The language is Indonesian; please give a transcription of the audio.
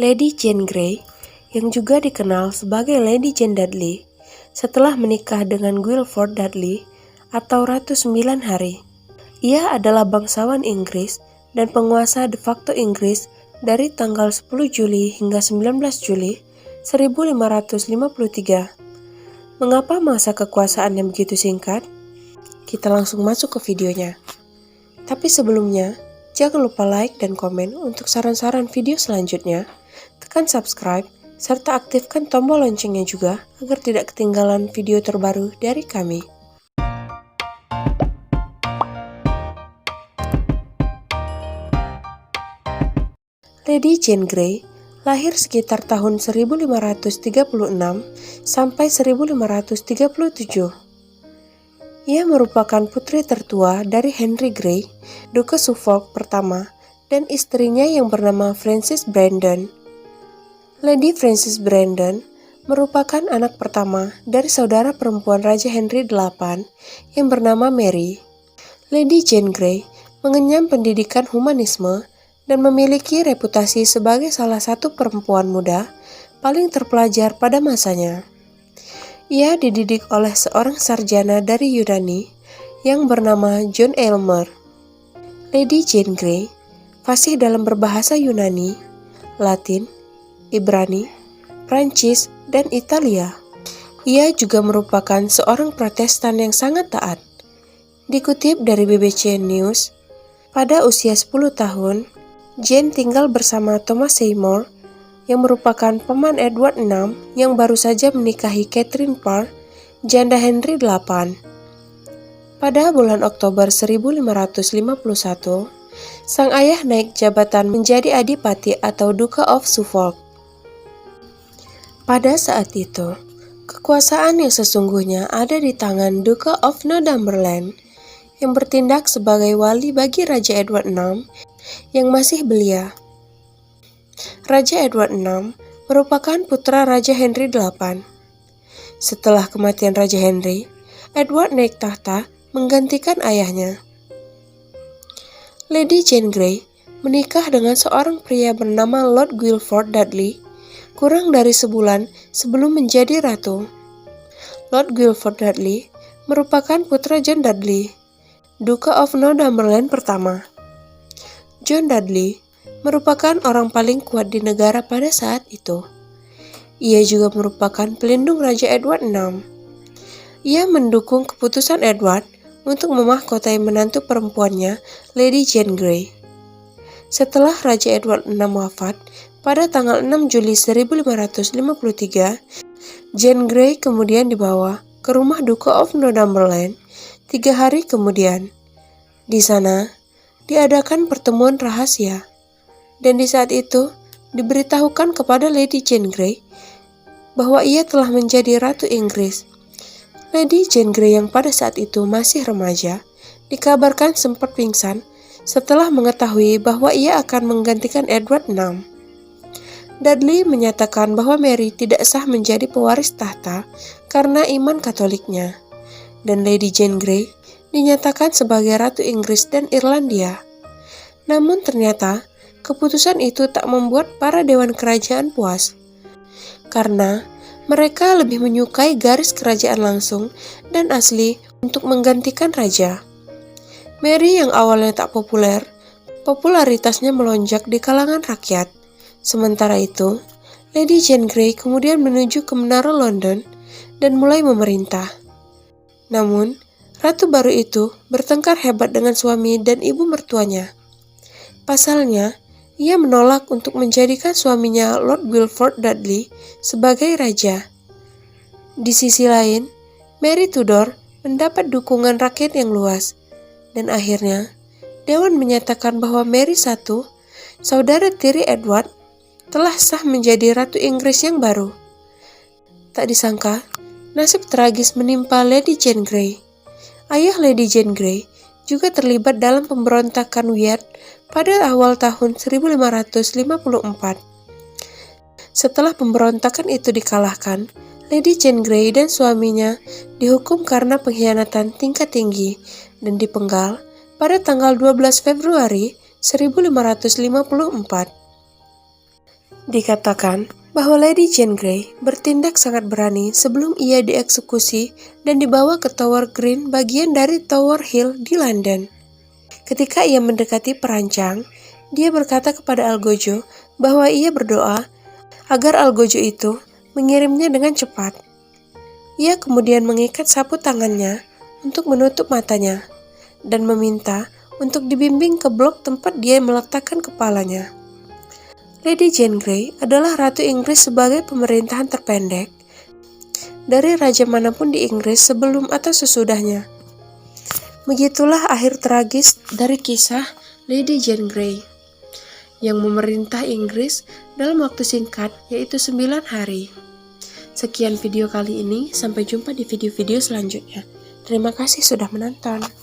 Lady Jane Grey, yang juga dikenal sebagai Lady Jane Dudley, setelah menikah dengan Guilford Dudley atau Ratu 9 Hari. Ia adalah bangsawan Inggris dan penguasa de facto Inggris dari tanggal 10 Juli hingga 19 Juli 1553. Mengapa masa kekuasaannya begitu singkat? Kita langsung masuk ke videonya. Tapi sebelumnya, jangan lupa like dan komen untuk saran-saran video selanjutnya. Tekan subscribe, serta aktifkan tombol loncengnya juga agar tidak ketinggalan video terbaru dari kami. Lady Jane Grey lahir sekitar tahun 1536 sampai 1537. Ia merupakan putri tertua dari Henry Grey, Duke Suffolk pertama, dan istrinya yang bernama Frances Brandon. Lady Frances Brandon merupakan anak pertama dari saudara perempuan Raja Henry VIII yang bernama Mary. Lady Jane Grey mengenyam pendidikan humanisme dan memiliki reputasi sebagai salah satu perempuan muda paling terpelajar pada masanya. Ia dididik oleh seorang sarjana dari Yunani yang bernama John Aylmer. Lady Jane Grey fasih dalam berbahasa Yunani, Latin, Ibrani, Prancis, dan Italia. Ia juga merupakan seorang Protestan yang sangat taat. Dikutip dari BBC News, pada usia 10 tahun, Jane tinggal bersama Thomas Seymour yang merupakan paman Edward VI yang baru saja menikahi Catherine Parr, janda Henry VIII. Pada bulan Oktober 1551, sang ayah naik jabatan menjadi adipati atau Duke of Suffolk. Pada saat itu, kekuasaan yang sesungguhnya ada di tangan Duke of Northumberland yang bertindak sebagai wali bagi Raja Edward VI yang masih belia. Raja Edward VI merupakan putra Raja Henry VIII. Setelah kematian Raja Henry, Edward naik tahta menggantikan ayahnya. Lady Jane Grey menikah dengan seorang pria bernama Lord Guilford Dudley kurang dari sebulan sebelum menjadi ratu. Lord Guilford Dudley merupakan putra John Dudley, Duke of Northumberland pertama. John Dudley merupakan orang paling kuat di negara pada saat itu. Ia juga merupakan pelindung Raja Edward VI. Ia mendukung keputusan Edward untuk memahkotai menantu perempuannya, Lady Jane Grey. Setelah Raja Edward VI wafat pada tanggal 6 Juli 1553, Jane Grey kemudian dibawa ke rumah Duke of Northumberland 3 hari kemudian. Di sana, diadakan pertemuan rahasia. Dan di saat itu, diberitahukan kepada Lady Jane Grey bahwa ia telah menjadi Ratu Inggris. Lady Jane Grey yang pada saat itu masih remaja, dikabarkan sempat pingsan setelah mengetahui bahwa ia akan menggantikan Edward VI. Dudley menyatakan bahwa Mary tidak sah menjadi pewaris tahta karena iman Katoliknya, dan Lady Jane Grey dinyatakan sebagai Ratu Inggris dan Irlandia. Namun ternyata, keputusan itu tak membuat para dewan kerajaan puas, karena mereka lebih menyukai garis kerajaan langsung dan asli untuk menggantikan raja. Mary yang awalnya tak populer, popularitasnya melonjak di kalangan rakyat. Sementara itu, Lady Jane Grey kemudian menuju ke Menara London dan mulai memerintah. Namun, ratu baru itu bertengkar hebat dengan suami dan ibu mertuanya. Pasalnya, ia menolak untuk menjadikan suaminya Lord Guilford Dudley sebagai raja. Di sisi lain, Mary Tudor mendapat dukungan rakyat yang luas, dan akhirnya Dewan menyatakan bahwa Mary I, saudara tiri Edward, telah sah menjadi Ratu Inggris yang baru. Tak disangka, nasib tragis menimpa Lady Jane Grey. Ayah Lady Jane Grey juga terlibat dalam pemberontakan Wyatt pada awal tahun 1554. Setelah pemberontakan itu dikalahkan, Lady Jane Grey dan suaminya dihukum karena pengkhianatan tingkat tinggi dan dipenggal pada tanggal 12 Februari 1554. Dikatakan bahwa Lady Jane Grey bertindak sangat berani sebelum ia dieksekusi dan dibawa ke Tower Green, bagian dari Tower Hill di London. Ketika ia mendekati perancang, dia berkata kepada Algojo bahwa ia berdoa agar Algojo itu mengirimnya dengan cepat. Ia kemudian mengikat sapu tangannya untuk menutup matanya dan meminta untuk dibimbing ke blok tempat dia meletakkan kepalanya. Lady Jane Grey adalah Ratu Inggris sebagai pemerintahan terpendek dari raja manapun di Inggris sebelum atau sesudahnya. Begitulah akhir tragis dari kisah Lady Jane Grey yang memerintah Inggris dalam waktu singkat, yaitu 9 hari. Sekian video kali ini, sampai jumpa di video-video selanjutnya. Terima kasih sudah menonton.